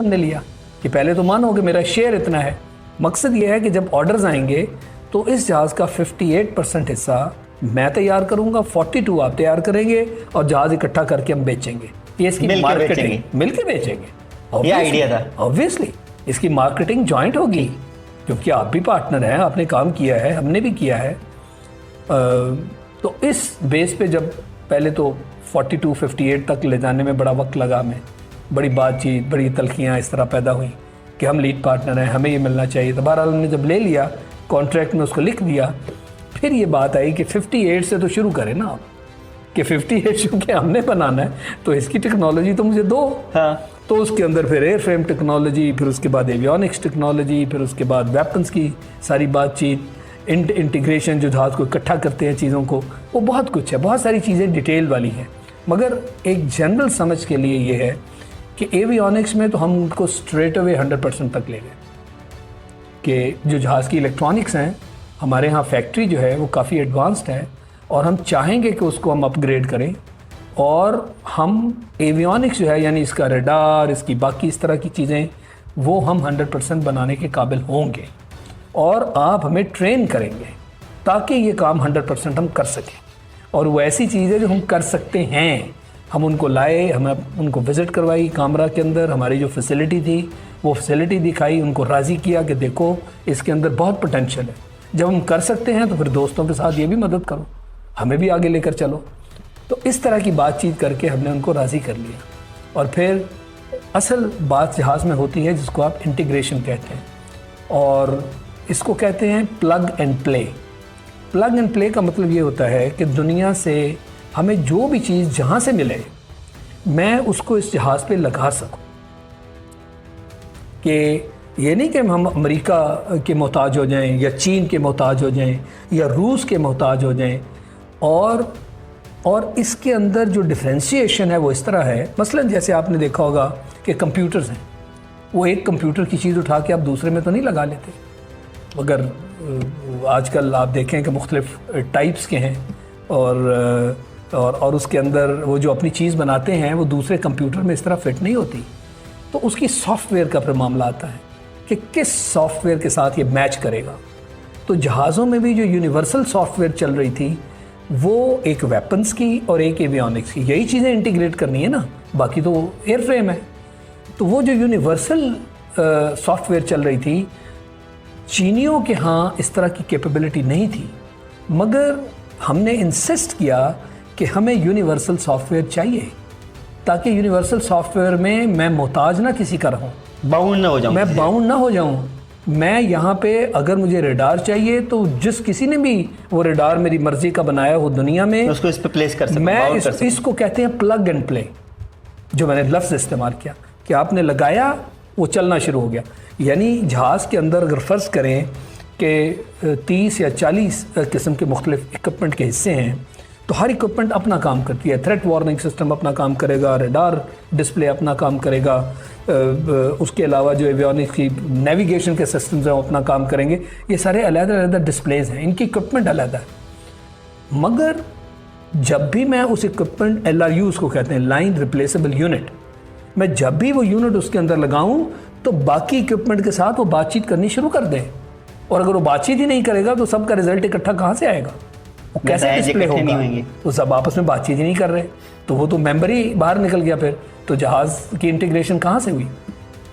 हमने लिया कि पहले तो मानो कि मेरा शेयर इतना है। मकसद ये है कि जब ऑर्डर्स आएंगे तो इस जहाज़ का 58% हिस्सा मैं तैयार करूंगा, 42 आप तैयार करेंगे और जहाज़ इकट्ठा करके हम बेचेंगे। ये इसकी मार्केटिंग, मिलकर बेचेंगे। ये आइडिया था। ऑब्वियसली इसकी मार्केटिंग जॉइंट होगी क्योंकि आप भी पार्टनर हैं, आपने काम किया है, हमने भी किया है। तो इस बेस पे जब पहले तो 42-58 तक ले जाने में बड़ा वक्त लगा, हमें बड़ी बातचीत, बड़ी तलखियाँ इस तरह पैदा हुई कि हम लीड पार्टनर हैं, हमें ये मिलना चाहिए। तो बहरहाल हमने जब ले लिया, कॉन्ट्रैक्ट में उसको लिख दिया, फिर ये बात आई कि 58 से तो शुरू करें ना आप, कि 58 चूँकि हमने बनाना है तो इसकी टेक्नोलॉजी तो मुझे दो। हाँ। तो उसके अंदर फिर एयर फ्रेम टेक्नोलॉजी, फिर उसके बाद एवियोनिक्स टेक्नोलॉजी, फिर उसके बाद वेपन्स की सारी बातचीत, इंटीग्रेशन जो जहाज़ को इकट्ठा करते हैं चीज़ों को, वो बहुत कुछ है, बहुत सारी चीज़ें डिटेल वाली हैं। मगर एक जनरल समझ के लिए ये है कि एवियोनिक्स में तो हम उनको स्ट्रेट अवे 100% तक ले गए कि जो जहाज़ की इलेक्ट्रॉनिक्स हैं, हमारे यहाँ फैक्ट्री जो है वो काफ़ी एडवांस्ड है और हम चाहेंगे कि उसको हम अपग्रेड करें और हम एवियोनिक्स जो है यानी इसका रडार, इसकी बाकी इस तरह की चीज़ें, वो हम 100% बनाने के काबिल होंगे और आप हमें ट्रेन करेंगे ताकि ये काम 100% हम कर सकें। और वो ऐसी चीज़ है जो हम कर सकते हैं। हम उनको लाए, हमें उनको विज़िट करवाई कामरा के अंदर, हमारी जो फैसिलिटी थी वो फैसिलिटी दिखाई, उनको राज़ी किया कि देखो इसके अंदर बहुत पोटेंशियल है। जब हम कर सकते हैं तो फिर दोस्तों के साथ ये भी मदद करो, हमें भी आगे लेकर चलो। तो इस तरह की बातचीत करके हमने उनको राज़ी कर लिया। और फिर असल बात जहाज़ में होती है जिसको आप इंटीग्रेशन कहते हैं और इसको कहते हैं plug and play. Plug and play का मतलब ये होता है कि दुनिया से हमें जो भी चीज़ जहाँ से मिले मैं उसको इस जहाज़ पे लगा सकूँ। कि ये नहीं कि हम अमेरिका के मोहताज हो जाएं या चीन के मोहताज हो जाएं या रूस के मोहताज हो जाएं। और इसके अंदर जो डिफ्रेंशिएशन है वो इस तरह है, मसलन जैसे आपने देखा होगा कि कंप्यूटर्स हैं, वो एक कंप्यूटर की चीज़ उठा के आप दूसरे में तो नहीं लगा लेते। मगर आजकल आप देखें कि मुख्तलिफ टाइप्स के हैं और उसके अंदर वो जो अपनी चीज़ बनाते हैं वो दूसरे कंप्यूटर में इस तरह फिट नहीं होती। तो उसकी सॉफ्टवेयर का फिर मामला आता है कि किस सॉफ्टवेयर के साथ ये मैच करेगा। तो जहाज़ों में भी जो यूनिवर्सल सॉफ्टवेयर चल रही थी वो एक वेपन्स की और एक एवियोनिक्स की, यही चीज़ें इंटीग्रेट करनी है ना, बाकी तो एयर फ्रेम है। तो वो जो यूनिवर्सल सॉफ्टवेयर चल रही थी, चीनियों के यहाँ इस तरह की कैपेबिलिटी नहीं थी, मगर हमने इंसिस्ट किया कि हमें यूनिवर्सल सॉफ्टवेयर चाहिए ताकि यूनिवर्सल सॉफ्टवेयर में मैं मोहताज ना किसी का रहूं, बाउंड ना हो जाऊं, मैं बाउंड ना हो जाऊं। मैं यहाँ पे अगर मुझे रडार चाहिए तो जिस किसी ने भी वो रडार मेरी मर्जी का बनाया हो दुनिया में उसको इस पे प्लेस कर सकूं, मैं इसको कहते हैं प्लग एंड प्ले, जो मैंने लफ्ज़ इस्तेमाल किया कि आपने लगाया वो चलना शुरू हो गया। यानी जहाज़ के अंदर अगर फ़र्ज़ करें कि 30 या 40 किस्म के मुख्तलिफ इक्विपमेंट के हिस्से हैं तो हर इक्विपमेंट अपना काम करती है। थ्रेट वार्निंग सिस्टम अपना काम करेगा, रडार डिस्प्ले अपना काम करेगा, उसके अलावा जो एवियोनिक्स की नेविगेशन के सिस्टम्स हैं वो अपना काम करेंगे। ये सारे अलग-अलग डिस्प्लेज हैं, इनकी इक्विपमेंट अलग है। मगर जब भी मैं उस इक्विपमेंट LRU उसको कहते हैं, लाइन रिप्लेसेबल यूनिट, मैं जब भी वो यूनिट उसके अंदर लगाऊं तो बाकी इक्विपमेंट के साथ वो बातचीत करनी शुरू कर दें। और अगर वो बातचीत ही नहीं करेगा तो सबका रिजल्ट इकट्ठा कहाँ से आएगा, वो कैसे डिस्प्ले होगा? तो सब आपस में बातचीत ही नहीं कर रहे तो वो तो मेंबर ही बाहर निकल गया, फिर तो जहाज़ की इंटीग्रेशन कहाँ से हुई?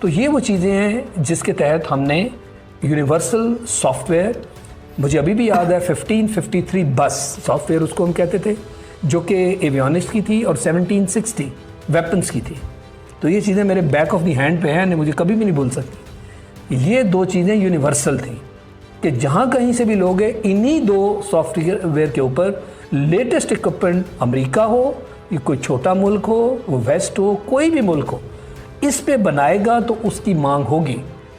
तो ये वो चीज़ें हैं जिसके तहत हमने यूनिवर्सल सॉफ्टवेयर, मुझे अभी भी याद है 1553 बस सॉफ्टवेयर उसको हम कहते थे, जो कि एवियोनिक्स की थी और 1760 वेपन्स की थी। तो ये चीज़ें मेरे बैक ऑफ द हैंड पे हैं, मुझे कभी भी नहीं भूल सकती। ये दो चीज़ें यूनिवर्सल थी कि जहाँ कहीं से भी लोग हैं, इन्हीं दो सॉफ्टवेयर के ऊपर लेटेस्ट इक्विपमेंट, अमेरिका हो या कोई छोटा मुल्क हो, वो वेस्ट हो, कोई भी मुल्क हो, इस पे बनाएगा तो उसकी मांग होगी।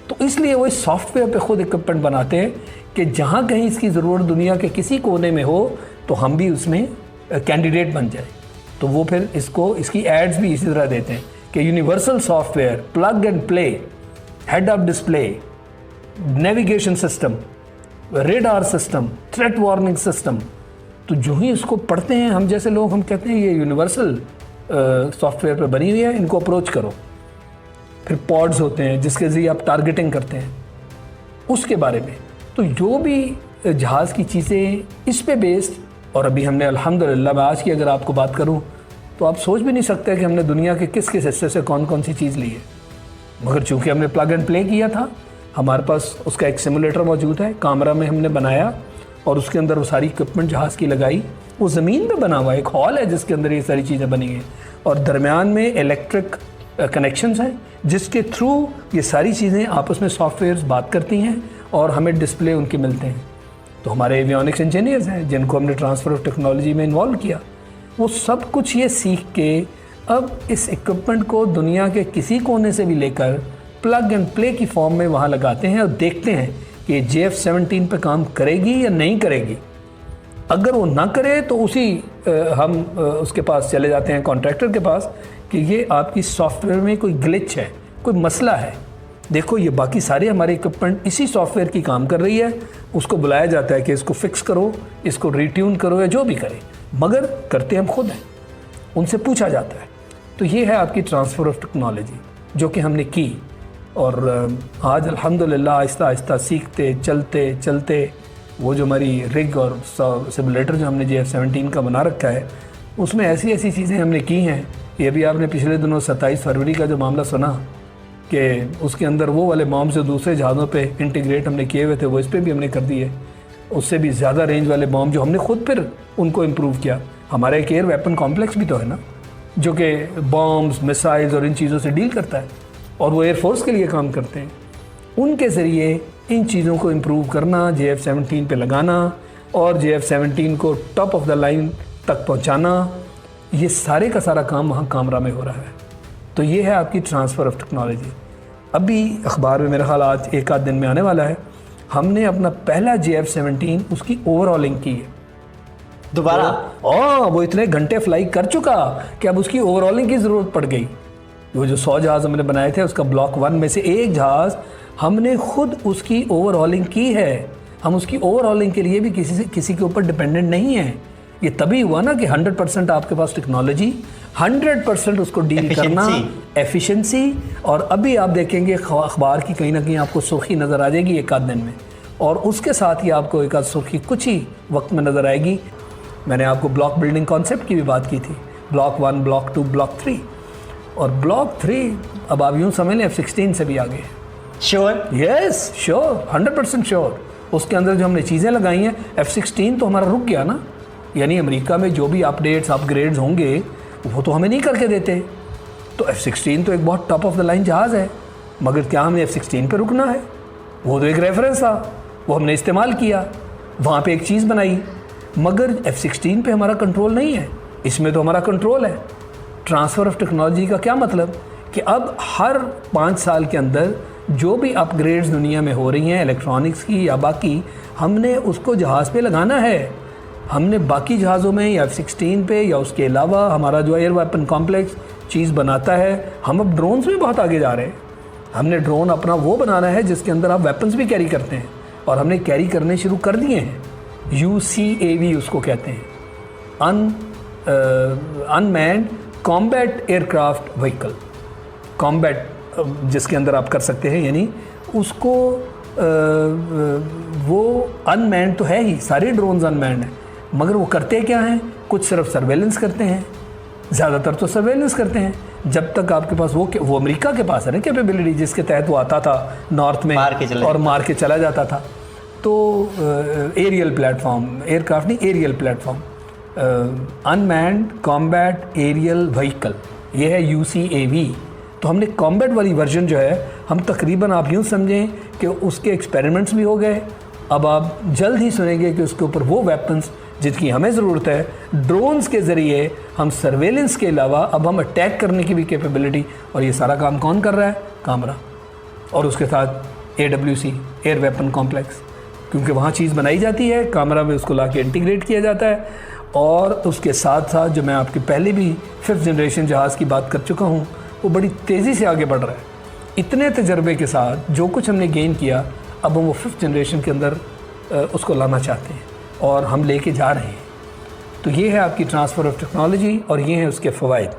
तो इसलिए वो इस सॉफ्टवेयर पे खुद इक्विपमेंट बनाते हैं कि जहाँ कहीं इसकी ज़रूरत दुनिया के किसी कोने में हो तो हम भी उसमें कैंडिडेट बन जाए। तो वो फिर इसकी एड्स भी इसी तरह देते हैं कि universal software, plug and play, head up display, navigation system, radar system, threat warning system. तो जो ही इसको पढ़ते हैं हम जैसे लोग, हम कहते हैं ये यूनिवर्सल सॉफ्टवेयर पे बनी हुई है, इनको अप्रोच करो। फिर पॉड्स होते हैं जिसके ज़रिए आप टारगेटिंग करते हैं, उसके बारे में। तो जो भी जहाज़ की चीज़ें इस पे बेस्ड, और अभी हमने अल्हम्दुलिल्लाह, मैं आज की अगर आपको बात करूं तो आप सोच भी नहीं सकते कि हमने दुनिया के किस किस हिस्से से कौन कौन सी चीज़ ली है। मगर चूँकि हमने प्लग एंड प्ले किया था, हमारे पास उसका एक सिमुलेटर मौजूद है, कामरा में हमने बनाया और उसके अंदर वो सारी इक्विपमेंट जहाज़ की लगाई। वो ज़मीन में बना हुआ एक हॉल है जिसके अंदर ये सारी चीज़ें बनी हैं, और दरमियान में इलेक्ट्रिक कनेक्शंस हैं जिसके थ्रू ये सारी चीज़ें आपस में सॉफ्टवेयर्स बात करती हैं और हमें डिस्प्ले उनके मिलते हैं। तो हमारे एवियोनिक्स इंजीनियर्स हैं जिनको हमने ट्रांसफ़र ऑफ टेक्नोलॉजी में इन्वॉल्व किया, वो सब कुछ ये सीख के अब इस इक्विपमेंट को दुनिया के किसी कोने से भी लेकर प्लग एंड प्ले की फॉर्म में वहाँ लगाते हैं और देखते हैं कि JF-17 पे काम करेगी या नहीं करेगी। अगर वो ना करे तो हम उसके पास चले जाते हैं, कॉन्ट्रैक्टर के पास, कि ये आपकी सॉफ्टवेयर में कोई ग्लिच है, कोई मसला है, देखो ये बाकी सारे हमारे इक्विपमेंट इसी सॉफ्टवेयर की काम कर रही है। उसको बुलाया जाता है कि इसको फिक्स करो, इसको रिट्यून करो या जो भी करे, मगर करते हम खुद हैं, उनसे पूछा जाता है। तो ये है आपकी ट्रांसफ़र ऑफ टेक्नोलॉजी जो कि हमने की, और आज अल्हम्दुलिल्लाह आहिस्ता आहिस्ता सीखते चलते चलते वो जो हमारी रिग और सिमुलेटर जो हमने JF-17 का बना रखा है, उसमें ऐसी ऐसी चीज़ें हमने की हैं। ये भी आपने पिछले दिनों 27 फरवरी का जो मामला सुना कि उसके अंदर वो वाले बॉम्ब जो दूसरे जहाज़ों पे इंटीग्रेट हमने किए हुए थे, वो इस पर भी हमने कर दिए। उससे भी ज़्यादा रेंज वाले बॉम्ब जो हमने खुद फिर उनको इम्प्रूव किया। हमारा एक एयर वेपन कॉम्प्लेक्स भी तो है ना, जो कि बॉम्ब्स, मिसाइल्स और इन चीज़ों से डील करता है, और वो एयरफोर्स के लिए काम करते हैं। उनके ज़रिए इन चीज़ों को इम्प्रूव करना, JF-17 पे लगाना और JF-17 को टॉप ऑफ द लाइन तक पहुंचाना, ये सारे का सारा काम वहाँ कामरा में हो रहा है। तो ये है आपकी ट्रांसफ़र ऑफ टेक्नोलॉजी। अभी अखबार में मेरा ख्याल आज एक आध दिन में आने वाला है, हमने अपना पहला JF-17 उसकी ओवरऑलिंग की है दोबारा। वो इतने घंटे फ्लाई कर चुका कि अब उसकी ओवरऑलिंग की ज़रूरत पड़ गई। वो जो 100 जहाज़ हमने बनाए थे, उसका ब्लॉक 1 में से एक जहाज़ हमने खुद उसकी ओवरऑलिंग की है। हम उसकी ओवरऑलिंग के लिए भी किसी के ऊपर डिपेंडेंट नहीं है। ये तभी हुआ ना कि 100% आपके पास टेक्नोलॉजी, 100% उसको डील करना, एफिशिएंसी। और अभी आप देखेंगे अखबार की कहीं ना कहीं आपको सुर्खी नज़र आ जाएगी एक आध दिन में, और उसके साथ ही आपको एक आध सुर्खी कुछ ही वक्त में नज़र आएगी। मैंने आपको ब्लॉक बिल्डिंग कॉन्सेप्ट की भी बात की थी, ब्लॉक 1, ब्लॉक 2, ब्लॉक 3, और ब्लॉक 3 अब आप यूँ समझ लें F-16 से भी आगे है। श्योर? Yes sure, 100% sure. उसके अंदर जो हमने चीज़ें लगाई हैं, F-16 तो हमारा रुक गया ना, यानी अमेरिका में जो भी अपडेट्स अपग्रेड्स होंगे वो तो हमें नहीं करके देते। तो F-16 तो एक बहुत टॉप ऑफ द लाइन जहाज़ है, मगर क्या हमें F-16 पे रुकना है? वो तो एक रेफरेंस था, वो हमने इस्तेमाल किया, वहाँ पे एक चीज़ बनाई, मगर F-16 पे हमारा कंट्रोल नहीं है। इसमें तो हमारा कंट्रोल है। ट्रांसफ़र ऑफ टेक्नोलॉजी का क्या मतलब कि अब हर 5 साल के अंदर जो भी अपग्रेड्स दुनिया में हो रही हैं इलेक्ट्रॉनिक्स की या बाकी, हमने उसको जहाज़ पे लगाना है। हमने बाकी जहाज़ों में या F-16 पे या उसके अलावा हमारा जो एयर वेपन कॉम्प्लेक्स चीज़ बनाता है, हम अब ड्रोन्स में बहुत आगे जा रहे हैं। हमने ड्रोन अपना वो बनाना है जिसके अंदर आप वेपन्स भी कैरी करते हैं, और हमने कैरी करने शुरू कर दिए हैं। UCAV उसको कहते हैं, unmanned combat aircraft vehicle. Combat जिसके अंदर आप कर सकते हैं, यानी उसको वो अनमैन्ड तो है ही, सारे ड्रोन्स अनमैन्ड हैं, मगर वो करते क्या हैं? कुछ सिर्फ सर्वेलेंस करते हैं, ज़्यादातर तो सर्वेलेंस करते हैं। जब तक आपके पास वो अमेरिका के पास है ना कैपेबिलिटी, जिसके तहत वो आता था नॉर्थ में और मार के चला जाता था। तो एरियल प्लेटफॉर्म, एयरक्राफ्ट नहीं, aerial platform, unmanned combat aerial vehicle, ये है UCAV। तो हमने कॉम्बैट वाली वर्जन जो है, हम तकरीबन आप यूँ समझें कि उसके एक्सपेरिमेंट्स भी हो गए। अब आप जल्द ही सुनेंगे कि उसके ऊपर वो वेपन्स जिनकी हमें ज़रूरत है, ड्रोन्स के ज़रिए हम सर्वेलेंस के अलावा अब हम अटैक करने की भी कैपेबिलिटी, और ये सारा काम कौन कर रहा है? कामरा, और उसके साथ AWC एयर वेपन कॉम्प्लेक्स, क्योंकि वहाँ चीज़ बनाई जाती है, कामरा में उसको ला के इंटीग्रेट किया जाता है। और उसके साथ साथ जो मैं आपके पहले भी 5th जनरेशन जहाज़ की बात कर चुका हूँ, वो बड़ी तेज़ी से आगे बढ़ रहा है। इतने तजर्बे के साथ जो कुछ हमने गेन किया, अब हम वो 5th जनरेशन के अंदर उसको लाना चाहते हैं, और हम लेके जा रहे हैं। तो ये है आपकी ट्रांसफ़र ऑफ टेक्नोलॉजी, और ये हैं उसके फ़वाइद।